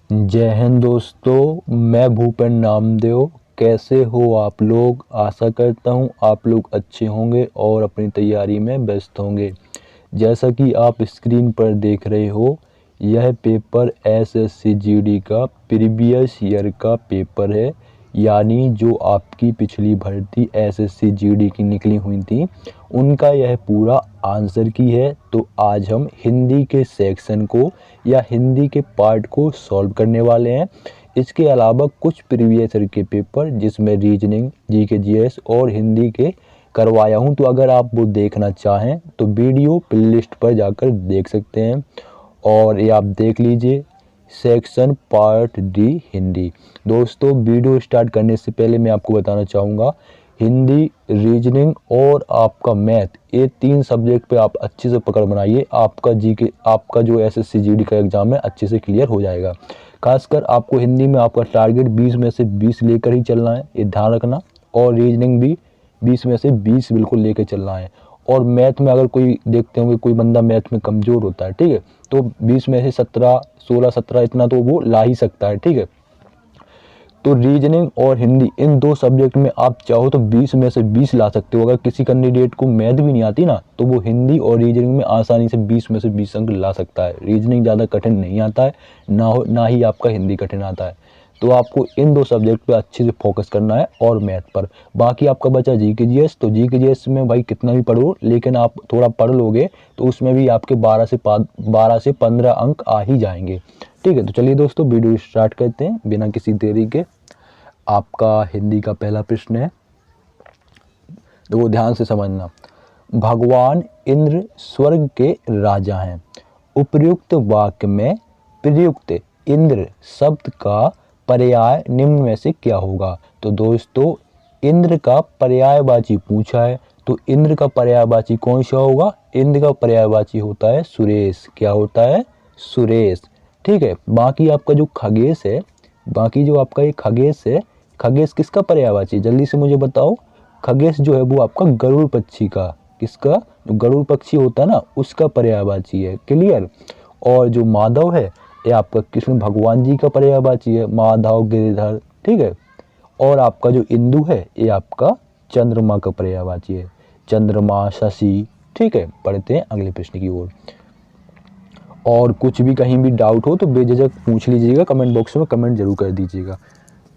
जय हिंद दोस्तों, मैं भूपेन नामदेव। कैसे हो आप लोग? आशा करता हूँ आप लोग अच्छे होंगे और अपनी तैयारी में व्यस्त होंगे। जैसा कि आप स्क्रीन पर देख रहे हो, यह पेपर एसएससी जीडी का प्रीवियस ईयर का पेपर है, यानी जो आपकी पिछली भर्ती एसएससी जीडी की निकली हुई थी उनका यह पूरा आंसर की है। तो आज हम हिंदी के सेक्शन को या हिंदी के पार्ट को सॉल्व करने वाले हैं। इसके अलावा कुछ प्रीवियस ईयर के पेपर जिसमें रीजनिंग, जीके, जीएस और हिंदी के करवाया हूं। तो अगर आप वो देखना चाहें तो वीडियो प्लेलिस्ट पर जाकर देख सकते हैं। और ये आप देख लीजिए, सेक्शन पार्ट डी हिंदी। दोस्तों, वीडियो स्टार्ट करने से पहले मैं आपको बताना चाहूँगा, हिंदी, रीजनिंग और आपका मैथ, ये 3 सब्जेक्ट पे आप अच्छे से पकड़ बनाइए। आपका जीके, आपका जो एसएससी जीडी का एग्ज़ाम है अच्छे से क्लियर हो जाएगा। खासकर आपको हिंदी में आपका टारगेट 20 में से 20 लेकर ही चलना है, ये ध्यान रखना। और रीजनिंग भी 20 में से 20 बिल्कुल लेकर चलना है। और मैथ में अगर कोई देखते होंगे कोई बंदा मैथ में कमज़ोर होता है, ठीक है, तो 20 में से 17, 16, 17 इतना तो वो ला ही सकता है, ठीक है। तो रीजनिंग और हिंदी, इन 2 सब्जेक्ट में आप चाहो तो 20 में से 20 ला सकते हो। अगर किसी कैंडिडेट को मैथ भी नहीं आती ना, तो वो हिंदी और रीजनिंग में आसानी से 20 में से 20 अंक ला सकता है। रीजनिंग ज़्यादा कठिन नहीं आता है, ना ही आपका हिंदी कठिन आता है। तो आपको इन 2 सब्जेक्ट पे अच्छे से फोकस करना है और मैथ पर। बाकी आपका बचा जीके जीएस। तो जीके जीएस में भाई कितना भी पढ़ो, लेकिन आप थोड़ा पढ़ लोगे तो उसमें भी आपके 12 से 15 अंक आ ही जाएंगे, ठीक है। तो चलिए दोस्तों, वीडियो स्टार्ट करते हैं बिना किसी देरी के। आपका हिंदी का पहला प्रश्न है, तो वो ध्यान से समझना। भगवान इंद्र स्वर्ग के राजा हैं। उपर्युक्त वाक्य में प्रयुक्त इंद्र शब्द का पर्याय निम्न में से क्या होगा? तो दोस्तों, इंद्र का पर्यायवाची पूछा है, तो इंद्र का पर्यायवाची कौन सा होगा? इंद्र का पर्यायवाची होता है सुरेश। क्या होता है? सुरेश, ठीक है। बाकी आपका जो खगेश है, बाकी जो आपका ये खगेश है, खगेश किसका पर्यायवाची? जल्दी से मुझे बताओ। खगेश जो है वो आपका गरुड़ पक्षी का, किसका? जो गरुड़ पक्षी होता है ना, उसका पर्यायवाची है। क्लियर? और जो माधव है, ये आपका कृष्ण भगवान जी का पर्यायवाची है, माधव, गिरिधर, ठीक है। और आपका जो इंदु है, ये आपका चंद्रमा का पर्यायवाची है, चंद्रमा, शशि, ठीक है। पढ़ते हैं अगले प्रश्न की ओर। और कुछ भी कहीं भी डाउट हो तो बेझिझक पूछ लीजिएगा, कमेंट बॉक्स में कमेंट जरूर कर दीजिएगा,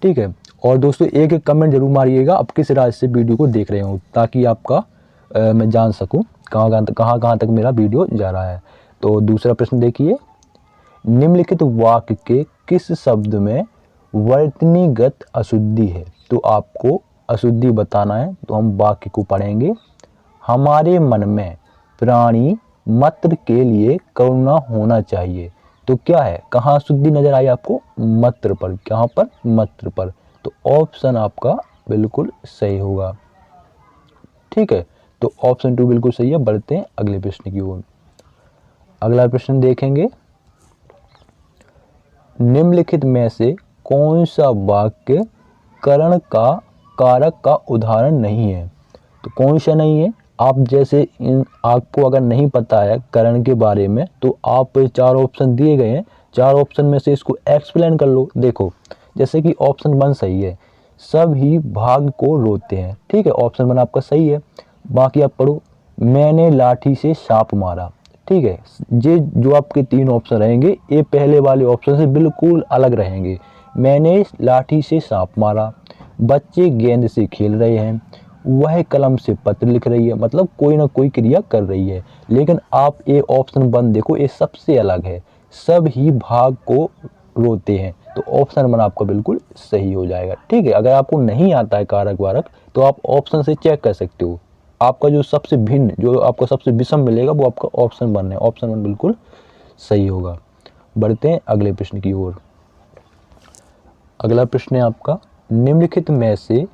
ठीक है। और दोस्तों, एक एक कमेंट जरूर मारिएगा आप किस राज्य से वीडियो को देख रहे हो, ताकि आपका मैं जान सकूं कहाँ तक मेरा वीडियो जा रहा है। तो दूसरा प्रश्न देखिए, निम्नलिखित वाक्य के किस शब्द में वर्तनीगत अशुद्धि है? तो आपको अशुद्धि बताना है, तो हम वाक्य को पढ़ेंगे। हमारे मन में प्राणी मात्र के लिए करुणा होना चाहिए। तो क्या है, कहाँ अशुद्धि नजर आई आपको? मात्र पर। कहाँ पर? मात्र पर। तो ऑप्शन आपका बिल्कुल सही होगा, ठीक है। तो ऑप्शन 2 बिल्कुल सही है। बढ़ते हैं अगले प्रश्न की ओर। अगला प्रश्न देखेंगे, निम्नलिखित में से कौन सा वाक्य करण का कारक का उदाहरण नहीं है? तो कौन सा नहीं है? आप जैसे आपको अगर नहीं पता है करण के बारे में, तो आप 4 ऑप्शन दिए गए हैं, 4 ऑप्शन में से इसको एक्सप्लेन कर लो। देखो, जैसे कि ऑप्शन 1 सही है, सब ही भाग को रोते हैं, ठीक है। ऑप्शन 1 आपका सही है। बाकी आप पढ़ो, मैंने लाठी से सांप मारा, ठीक है। ये जो आपके 3 ऑप्शन रहेंगे, ये पहले वाले ऑप्शन से बिल्कुल अलग रहेंगे। मैंने लाठी से सांप मारा, बच्चे गेंद से खेल रहे हैं, वह कलम से पत्र लिख रही है, मतलब कोई ना कोई क्रिया कर रही है। लेकिन आप ये ऑप्शन 1 देखो, ये सबसे अलग है, सब ही भाग को रोते हैं। तो ऑप्शन 1 आपका बिल्कुल सही हो जाएगा, ठीक है। अगर आपको नहीं आता है कारक वारक, तो आप ऑप्शन से चेक कर सकते हो। आपका जो सबसे भिन्न, जो आपको सबसे विषम मिलेगा, वो आपका ऑप्शन 1 है। ऑप्शन 1 बिल्कुल सही होगा। बढ़ते हैं अगले प्रश्न की ओर। अगला प्रश्न है आपका, निम्नलिखित में से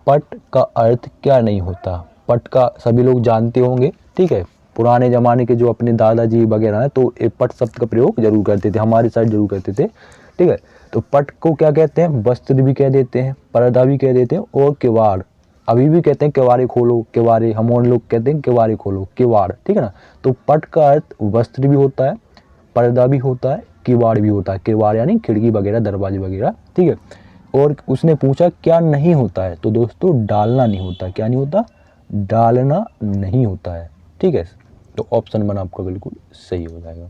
पट का अर्थ क्या नहीं होता? पट का सभी लोग जानते होंगे, ठीक है। पुराने ज़माने के जो अपने दादाजी वगैरह हैं, तो ये पट शब्द का प्रयोग जरूर करते थे, हमारे साइड जरूर करते थे, ठीक है। तो पट को क्या कहते हैं? वस्त्र भी कह देते हैं, पर्दा भी कह देते हैं, और किवाड़, अभी भी कहते हैं किवाड़े खोलो, किवाड़े, हम और लोग कहते हैं किवाड़े खोलो, किवाड़, ठीक है ना। तो पट का अर्थ वस्त्र भी होता है, पर्दा भी होता है, किवाड़ भी होता है, किवाड़ यानी खिड़की वगैरह, दरवाजे वगैरह, ठीक है। और उसने पूछा क्या नहीं होता है, तो दोस्तों डालना नहीं होता। क्या नहीं होता? डालना नहीं होता है, ठीक है। तो ऑप्शन 1 आपका बिल्कुल सही हो जाएगा।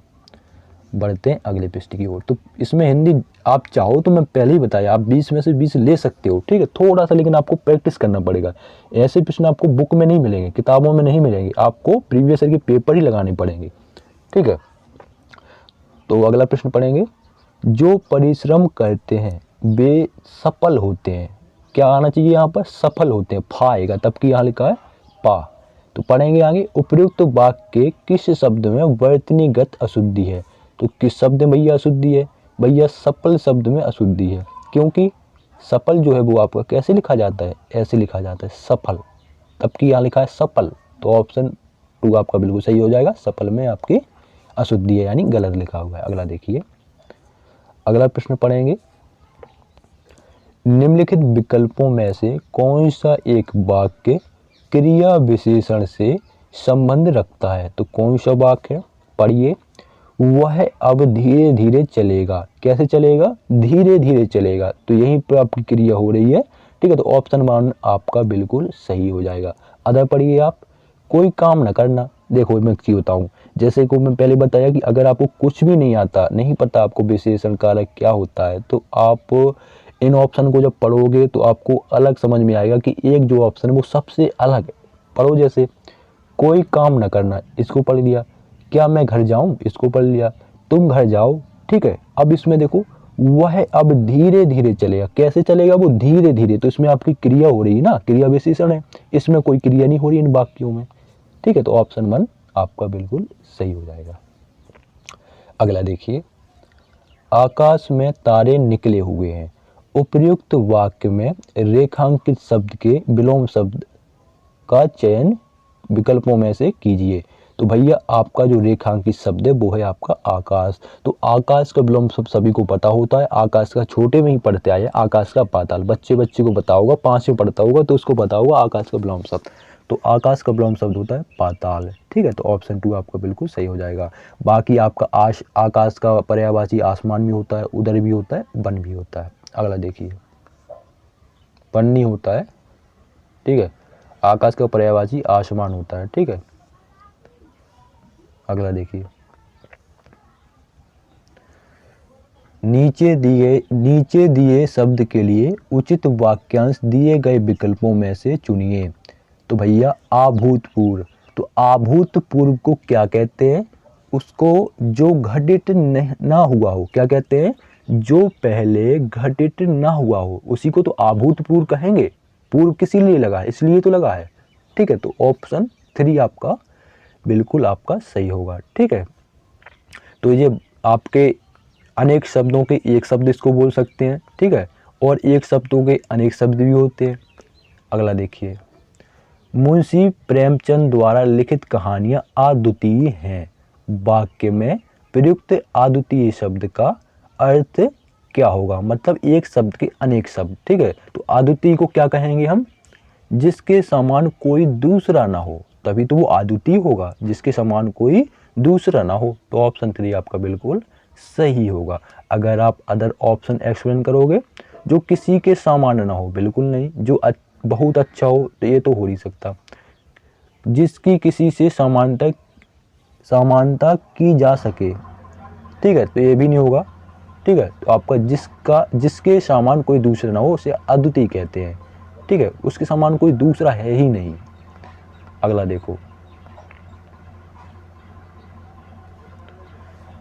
बढ़ते हैं अगले पृष्ठ की ओर। तो इसमें हिंदी आप चाहो तो मैं पहले ही बताया, आप 20 में से 20 ले सकते हो, ठीक है। थोड़ा सा लेकिन आपको प्रैक्टिस करना पड़ेगा। ऐसे प्रश्न आपको बुक में नहीं मिलेंगे, किताबों में नहीं मिलेंगे, आपको प्रीवियस ईयर के पेपर ही लगाने पड़ेंगे, ठीक है। तो अगला प्रश्न पढ़ेंगे, जो परिश्रम करते हैं वे सफल होते हैं। क्या आना चाहिए यहाँ पर? सफल होते हैं, फा आएगा, तब की यहाँ लिखा है पा। तो पढ़ेंगे आगे, उपयुक्त वाक्य किस शब्द में वर्तनीगत अशुद्धि है? तो किस शब्द में भैया अशुद्धि है? भैया सफल शब्द में अशुद्धि है, क्योंकि सफल जो है वो आपका कैसे लिखा जाता है? ऐसे लिखा जाता है, सफल, तब की यहाँ लिखा है सफल। तो ऑप्शन 2 आपका बिल्कुल सही हो जाएगा। सफल में आपकी अशुद्धि है यानी गलत लिखा हुआ है। अगला देखिए, अगला प्रश्न पढ़ेंगे, निम्नलिखित विकल्पों में से कौन सा एक वाक्य क्रिया विशेषण से संबंध रखता है? तो कौन सा वाक्य है? पढ़िए, वह अब धीरे धीरे चलेगा। कैसे चलेगा? धीरे धीरे चलेगा। तो यहीं पर आपकी क्रिया हो रही है, ठीक है। तो ऑप्शन 1 आपका बिल्कुल सही हो जाएगा। अदर पढ़िए आप, कोई काम न करना। देखो मैं एक चीज़ बताऊँ, जैसे को मैं पहले बताया कि अगर आपको कुछ भी नहीं आता, नहीं पता आपको विशेषण कारक क्या होता है, तो आप इन ऑप्शन को जब पढ़ोगे तो आपको अलग समझ में आएगा कि एक जो ऑप्शन है वो सबसे अलग है। पढ़ो, जैसे कोई काम न करना, इसको पढ़ लिया। क्या मैं घर जाऊं? इसको पढ़ लिया। तुम घर जाओ, ठीक है। अब इसमें देखो, वह अब धीरे धीरे चलेगा। कैसे चलेगा? वो धीरे धीरे। तो इसमें आपकी क्रिया हो रही है ना, क्रिया विशेषण है, इसमें कोई क्रिया नहीं हो रही इन वाक्यों में, ठीक है। तो ऑप्शन 1 आपका बिल्कुल सही हो जाएगा। अगला देखिए, आकाश में तारे निकले हुए हैं। उपर्युक्त वाक्य में रेखांकित शब्द के विलोम शब्द का चयन विकल्पों में से कीजिए। तो भैया आपका जो रेखांकित शब्द है वो है आपका आकाश। तो आकाश का विलोम शब्द सभी को पता होता है, आकाश का छोटे में ही पढ़ते आए, आकाश का पाताल। बच्चे को पता होगा, 5 में पढ़ता होगा तो उसको पता होगा आकाश का विलोम शब्द। तो आकाश का विलोम शब्द होता है पाताल, ठीक है। तो ऑप्शन 2 आपका बिल्कुल सही हो जाएगा। बाकी आपका आकाश का पर्यायवाची आसमान भी होता है, उदर भी होता है, वन भी होता है। अगला देखिए, वन नहीं होता है, ठीक है। आकाश का पर्यायवाची आसमान होता है, ठीक है। अगला देखिए, नीचे दिए शब्द के लिए उचित वाक्यांश दिए गए विकल्पों में से चुनिए। तो भैया अभूतपूर्व, तो अभूतपूर्व को क्या कहते हैं? उसको जो घटित ना हुआ हो। क्या कहते हैं? जो पहले घटित ना हुआ हो उसी को तो अभूतपूर्व कहेंगे। पूर्व किसी लिए लगा है? इसलिए तो लगा है, ठीक है। तो ऑप्शन 3 आपका बिल्कुल आपका सही होगा, ठीक है। तो ये आपके अनेक शब्दों के एक शब्द इसको बोल सकते हैं, ठीक है। और एक शब्दों के अनेक शब्द भी होते हैं। अगला देखिए, मुंशी प्रेमचंद द्वारा लिखित कहानियां अद्वितीय हैं। वाक्य में प्रयुक्त अद्वितीय शब्द का अर्थ क्या होगा? मतलब एक शब्द के अनेक शब्द, ठीक है। तो अद्वितीय को क्या कहेंगे हम? जिसके समान कोई दूसरा ना हो, तभी तो वो अद्वितीय होगा, जिसके समान कोई दूसरा ना हो। तो ऑप्शन 3 आपका बिल्कुल सही होगा। अगर आप अदर ऑप्शन एक्सप्लेन करोगे, जो किसी के समान ना हो, बिल्कुल नहीं। जो बहुत अच्छा हो, तो ये तो हो नहीं सकता। जिसकी किसी से समानता की जा सके, ठीक है, तो ये भी नहीं होगा, ठीक है। तो आपका जिसके समान कोई दूसरा ना हो उसे अद्वितीय कहते हैं, ठीक है। उसके समान कोई दूसरा है ही नहीं। अगला देखो,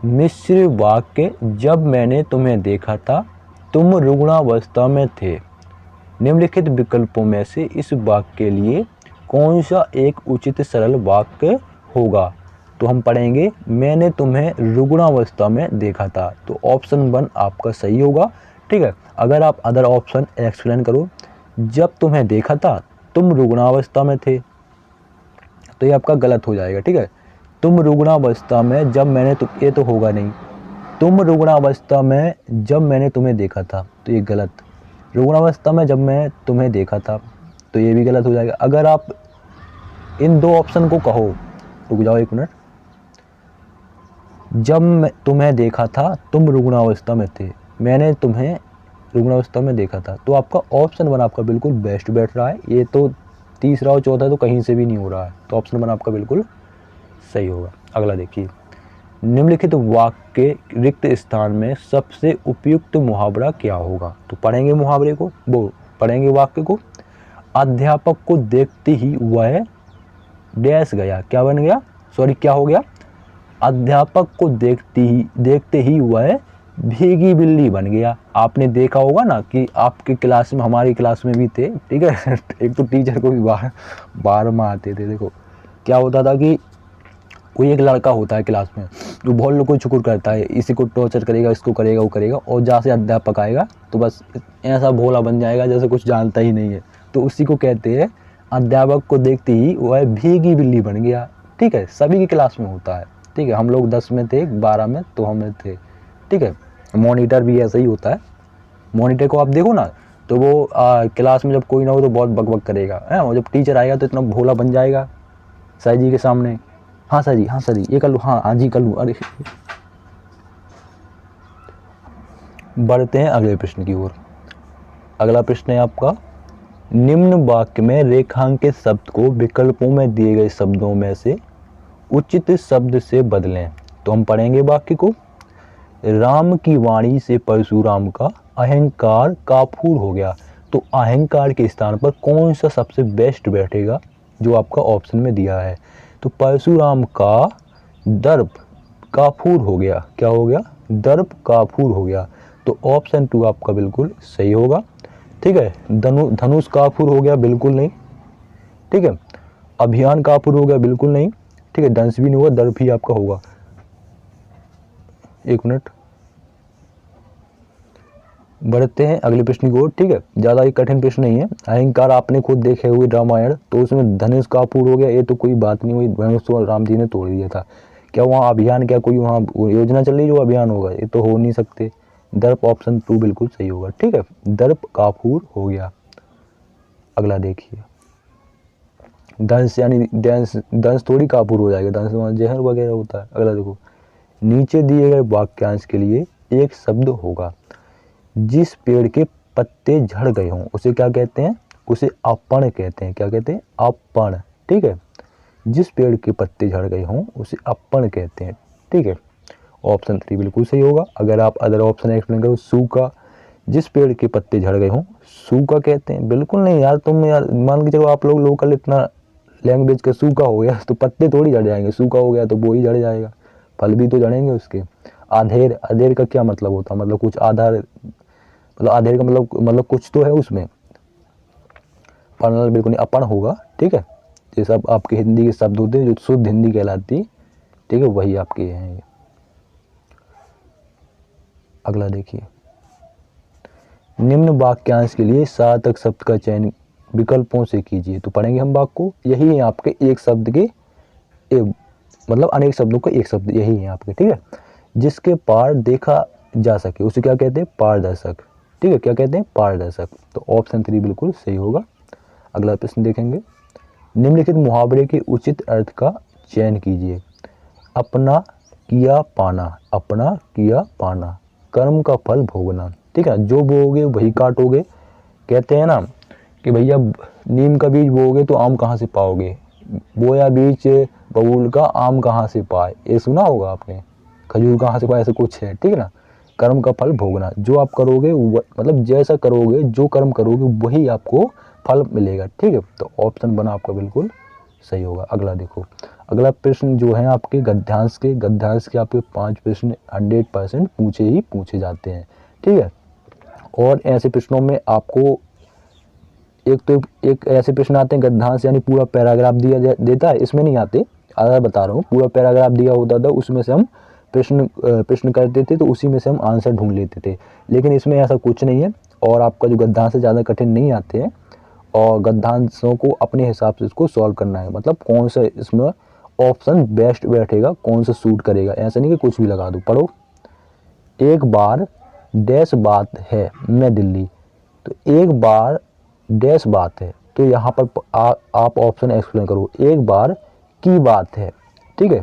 मिश्र वाक्य, जब मैंने तुम्हें देखा था तुम रुग्णावस्था में थे। निम्नलिखित विकल्पों में से इस वाक्य के लिए कौन सा एक उचित सरल वाक्य होगा? तो हम पढ़ेंगे, मैंने तुम्हें रुग्णावस्था में देखा था। तो ऑप्शन 1 आपका सही होगा, ठीक है। अगर आप अदर ऑप्शन एक्सप्लेन करो, जब तुम्हें देखा था तुम रुग्णावस्था में थे, तो ये आपका गलत हो जाएगा, ठीक है। तुम रुग्णावस्था में जब मैंने ये तो होगा नहीं। तुम रुग्णावस्था में जब मैंने तुम्हें देखा था, तो ये गलत। रुग्णावस्था में जब मैं तुम्हें देखा था, तो ये भी गलत हो जाएगा। अगर आप इन दो ऑप्शन को कहो, रुक जाओ एक मिनट, जब तुम्हें देखा था तुम रुग्णावस्था में थे, मैंने तुम्हें रुग्णावस्था में देखा था। तो आपका ऑप्शन 1 आपका बिल्कुल बेस्ट बैठ रहा है। ये तो तीसरा और चौथा तो कहीं से भी नहीं हो रहा है, तो ऑप्शन 1 आपका बिल्कुल सही होगा। अगला देखिए, निम्नलिखित वाक्य के रिक्त स्थान में सबसे उपयुक्त मुहावरा क्या होगा। तो पढ़ेंगे मुहावरे को, वो पढ़ेंगे वाक्य को। अध्यापक को देखते ही वह डैश गया, क्या बन गया, सॉरी क्या हो गया, अध्यापक को देखते ही वह भीगी बिल्ली बन गया। आपने देखा होगा ना कि आपके क्लास में, हमारी क्लास में भी थे, ठीक है एक तो टीचर को भी बार बार मारते थे। देखो क्या होता था कि कोई एक लड़का होता है क्लास में जो बहुत लोगों को चुकुर करता है, इसी को टॉर्चर करेगा, इसको करेगा, वो करेगा, और जहाँ से अध्यापक आएगा तो बस ऐसा भोला बन जाएगा जैसे कुछ जानता ही नहीं है। तो उसी को कहते हैं अध्यापक को देखते ही वह भीगी बिल्ली बन गया। ठीक है, सभी की क्लास में होता है। ठीक है, हम लोग 10 में थे, 12 में तो हमें थे। ठीक है, मॉनिटर भी ऐसा ही होता है। मॉनिटर को आप देखो ना, तो वो क्लास में जब कोई ना हो तो बहुत बकबक करेगा है, और जब टीचर आएगा तो इतना भोला बन जाएगा सर जी के सामने, हाँ सर जी, हाँ सर जी, ये कर लूँ, हाँ हाँ जी कर लूँ। अरे बढ़ते हैं अगले प्रश्न की ओर। अगला प्रश्न है आपका, निम्न वाक्य में रेखांकित शब्द को विकल्पों में दिए गए शब्दों में से उचित शब्द से बदलें। तो हम पढ़ेंगे वाक्य को। राम की वाणी से परशुराम का अहंकार काफूर हो गया। तो अहंकार के स्थान पर कौन सा सबसे बेस्ट बैठेगा, जो आपका ऑप्शन में दिया है। तो परशुराम का दर्प काफूर हो गया, क्या हो गया, दर्प काफूर हो गया। तो ऑप्शन 2 आपका बिल्कुल सही होगा। ठीक है, धनुष काफूर हो गया, बिल्कुल नहीं। ठीक है, अभियान काफूर हो गया, बिल्कुल नहीं। ठीक है, दंश भी नहीं होगा, दर्प ही आपका होगा। एक मिनट, बढ़ते हैं अगले प्रश्न की ओर। ठीक है, ज़्यादा ही कठिन प्रश्न नहीं है। अहंकार आपने खुद देखे हुए रामायण, तो उसमें धनुष काफूर हो गया, ये तो कोई बात नहीं हुई, धनुष तो राम जी ने तोड़ दिया था। क्या वहाँ अभियान, क्या कोई वहाँ योजना चल रही जो अभियान होगा, ये तो हो नहीं सकते। दर्प ऑप्शन 2 बिल्कुल सही होगा। ठीक है, दर्प काफूर हो गया। अगला देखिए, दंश यानी दंश थोड़ी काफूर हो जाएगा, दंश वहाँ जहर वगैरह होता है। अगला देखो, नीचे दिए गए वाक्यांश के लिए एक शब्द होगा। जिस पेड़ के पत्ते झड़ गए हों उसे क्या कहते हैं, उसे अपन कहते हैं। क्या कहते हैं, अपन। ठीक है, जिस पेड़ के पत्ते झड़ गए हों उसे अपन कहते हैं। ठीक है, ऑप्शन 3 बिल्कुल सही होगा। अगर आप अदर ऑप्शन एक्सप्लेन करो, सूखा, जिस पेड़ के पत्ते झड़ गए हों सूखा कहते हैं। बिल्कुल नहीं यार, तुम यार मान के चलो आप लोग लोकल इतना लैंग्वेज का सूखा हो गया तो पत्ते थोड़ी झड़ जाएंगे, सूखा हो गया तो वो ही झड़ जाएगा, फल भी तो झड़ेंगे उसके। आधेर, अधेर का क्या मतलब होता है, मतलब कुछ आधार, मतलब आधेर का मतलब कुछ तो है उसमें, पर बिल्कुल नहीं, अपन होगा। ठीक है, ये सब आपके हिंदी के शब्द होते हैं जो शुद्ध हिंदी कहलाती। ठीक है, वही आपके हैं ये। अगला देखिए, निम्न वाक्यांश के लिए सार्थक शब्द का चयन विकल्पों से कीजिए। तो पढ़ेंगे हम वाक्य को। यही है आपके एक शब्द के मतलब अनेक शब्दों का एक शब्द, यही है आपके। ठीक है, जिसके पार देखा जा सके उसे क्या कहते हैं, पारदर्शक। ठीक है, क्या कहते हैं, पारदर्शक। तो ऑप्शन 3 बिल्कुल सही होगा। अगला प्रश्न देखेंगे, निम्नलिखित मुहावरे के उचित अर्थ का चयन कीजिए। अपना किया पाना, अपना किया पाना, कर्म का फल भोगना। ठीक है, जो बोओगे वही काटोगे। कहते हैं ना कि भैया नीम का बीज बोओगे तो आम कहाँ से पाओगे, बोया बीज बबूल का आम कहाँ से पाए, ये सुना होगा आपने, खजूर कहाँ से पाए, ऐसे कुछ है। ठीक है ना, कर्म का फल भोगना, जो आप करोगे मतलब जैसा करोगे, जो कर्म करोगे वही आपको फल मिलेगा। ठीक है, तो ऑप्शन 1 आपका बिल्कुल सही होगा। अगला देखो, अगला प्रश्न जो है आपके गद्यांश के आपके 5 प्रश्न 100% पूछे जाते हैं। ठीक है, और ऐसे प्रश्नों में आपको एक ऐसे प्रश्न आते हैं गद्यांश यानी पूरा पैराग्राफ देता है, इसमें नहीं आते। अगर बता रहा हूँ, पूरा पैराग्राफ दिया होता था, उसमें से हम प्रश्न करते थे, तो उसी में से हम आंसर ढूंढ लेते थे। लेकिन इसमें ऐसा कुछ नहीं है, और आपका जो गद्यांश से ज़्यादा कठिन नहीं आते हैं, और गद्यांशों को अपने हिसाब से इसको सॉल्व करना है, मतलब कौन सा इसमें ऑप्शन बेस्ट बैठेगा, कौन सा सूट करेगा, ऐसा नहीं कि कुछ भी लगा दो। पढ़ो, एक बार डैश बात है मैं दिल्ली, तो एक बार डैश बात है, तो यहाँ पर आप ऑप्शन एक्सप्लेन करो। एक बार की बात है, ठीक है,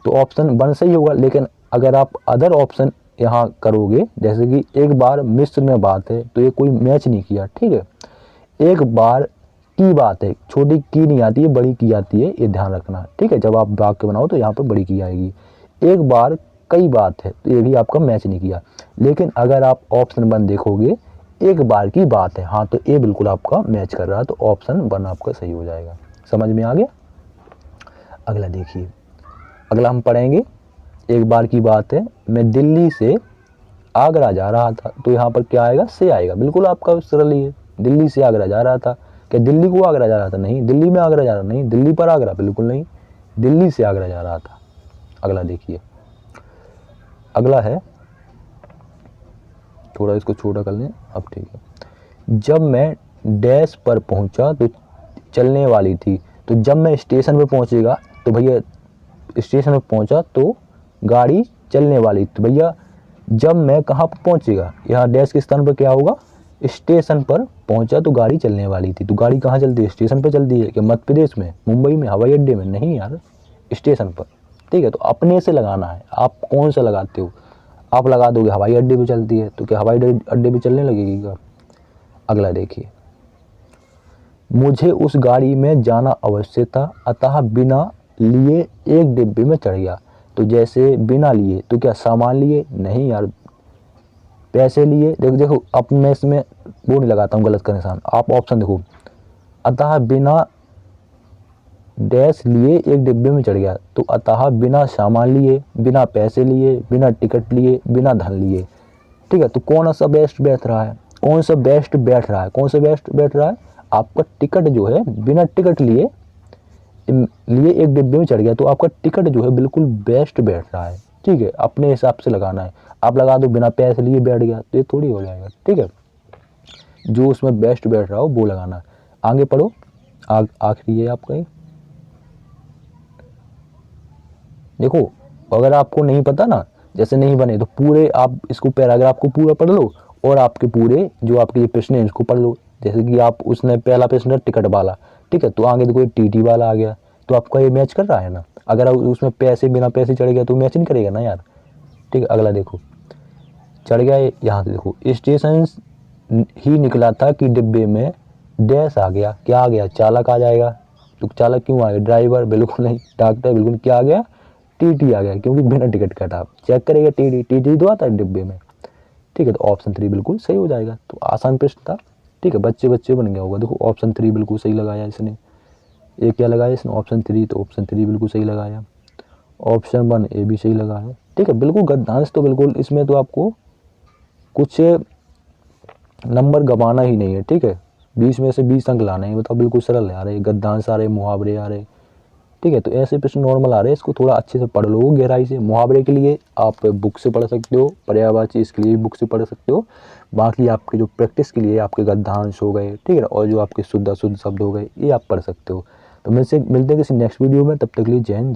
तो ऑप्शन 1 सही होगा। लेकिन अगर आप अदर ऑप्शन यहाँ करोगे, जैसे कि एक बार मिस्र में बात है, तो ये कोई मैच नहीं किया, ठीक है। एक बार की बात है, छोटी की नहीं आती है, बड़ी की आती है, ये ध्यान रखना, ठीक है। जब आप वाक्य बनाओ तो यहाँ पर बड़ी की आएगी। एक बार कई बात है, तो ये भी आपका मैच नहीं किया। लेकिन अगर आप ऑप्शन 1 देखोगे, एक बार की बात है, हाँ, तो ये बिल्कुल आपका मैच कर रहा है, तो ऑप्शन 1 आपका सही हो जाएगा। समझ में आ गया। अगला देखिए, अगला हम पढ़ेंगे। एक बार की बात है, मैं दिल्ली से आगरा जा रहा था, तो यहाँ पर क्या आएगा, से आएगा। बिल्कुल आपका सरल ही है। दिल्ली से आगरा जा रहा था, क्या दिल्ली को आगरा जा रहा था? नहीं। दिल्ली में आगरा जा रहा, नहीं। दिल्ली पर आगरा, बिल्कुल नहीं। दिल्ली से आगरा जा रहा था। अगला देखिए, अगला है, थोड़ा इसको छोटा कर लें, अब ठीक है। जब मैं डैश पर पहुंचा तो चलने वाली थी, तो जब मैं स्टेशन पे पहुंचेगा, तो भैया स्टेशन पे पहुंचा तो गाड़ी चलने वाली, तो भैया जब मैं कहाँ पर पहुंचेगा, यहाँ डैश के स्थान पर क्या होगा, स्टेशन पर पहुंचा तो गाड़ी चलने वाली थी। तो गाड़ी कहाँ चलती है, स्टेशन पर चलती है। क्या मध्य प्रदेश में, मुंबई में, हवाई अड्डे में? नहीं यार, स्टेशन पर, ठीक है। तो अपने से लगाना है, आप कौन सा लगाते हो। आप लगा दोगे हवाई अड्डे पे चलती है, तो क्या हवाई अड्डे पे चलने लगेगी क्या। अगला देखिए, मुझे उस गाड़ी में जाना अवश्य था, अतः बिना लिए एक डिब्बे में चढ़ गया। तो जैसे बिना लिए, तो क्या सामान लिए? नहीं यार, पैसे लिए। देखो अब मैं इसमें वो नहीं लगाता हूँ गलत का निशान। आप ऑप्शन देखो, अतः बिना डैश लिए एक डिब्बे में चढ़ गया, तो अतः बिना सामान लिए, बिना पैसे लिए, बिना टिकट लिए, बिना धन लिए, ठीक है। तो कौन सा बेस्ट बैठ रहा है, कौन सा बेस्ट बैठ रहा है, कौन सा बेस्ट बैठ रहा है, आपका टिकट जो है, बिना टिकट लिए एक डिब्बे में चढ़ गया, तो आपका टिकट जो है बिल्कुल बेस्ट बैठ रहा है, ठीक है। अपने हिसाब से लगाना है। आप लगा दो बिना पैसे लिए बैठ गया, तो ये थोड़ी हो जाएगा, ठीक है। जो उसमें बेस्ट बैठ रहा हो वो लगाना है। आगे पढ़ो, आखिरी है आपका ये। देखो, अगर आपको नहीं पता ना, जैसे नहीं बने, तो पूरे आप इसको पैराग्राफ को पूरा पढ़ लो, और आपके पूरे जो आपके ये प्रश्न है इसको पढ़ लो। जैसे कि आप उसने पहला प्रश्न है टिकट वाला, ठीक है, तो आगे देखो टीटी वाला आ गया, तो आपका ये मैच कर रहा है ना। अगर उसमें पैसे बिना पैसे चढ़ गया तो मैच नहीं करेगा ना यार, ठीक है। अगला देखो, चढ़ गया, यहाँ से देखो, स्टेशन ही निकला था कि डिब्बे में डैश आ गया। क्या आ गया, चालक आ जाएगा। तो चालक क्यों आ गया, ड्राइवर बिल्कुल नहीं, डॉक्टर बिल्कुल, क्या आ गया, टीटी आ गया, क्योंकि बिना टिकट काटा। आप चेक करेगा, टीटी टीटी तो आता है डिब्बे में, ठीक है। तो ऑप्शन 3 बिल्कुल सही हो जाएगा। तो आसान प्रश्न था, ठीक है, बच्चे बच्चे बन गया होगा। देखो ऑप्शन 3 बिल्कुल सही लगाया इसने। ये क्या लगाया इसने, ऑप्शन 3, तो ऑप्शन 3 बिल्कुल सही लगाया। ऑप्शन 1 ए भी सही लगा है, ठीक है। बिल्कुल गद्यांश तो बिल्कुल इसमें तो आपको कुछ नंबर गंवाना ही नहीं है, ठीक है। 20 में से 20 अंक लाने हैं, बताओ, बिल्कुल सरल आ रहे, गद्यांश आ रहे, मुहावरे आ रहे, ठीक है। तो ऐसे प्रश्न नॉर्मल आ रहे हैं, इसको थोड़ा अच्छे से पढ़ लो गहराई से। मुहावरे के लिए आप बुक से पढ़ सकते हो, पर्यायवाची इसके लिए बुक से पढ़ सकते हो। बाकी आपके जो प्रैक्टिस के लिए आपके गद्यांश हो गए, ठीक है, और जो आपके शुद्ध अशुद्ध शब्द हो गए, ये आप पढ़ सकते हो। तो मिलते हैं किसी नेक्स्ट वीडियो में, तब तक के लिए जय हिंद।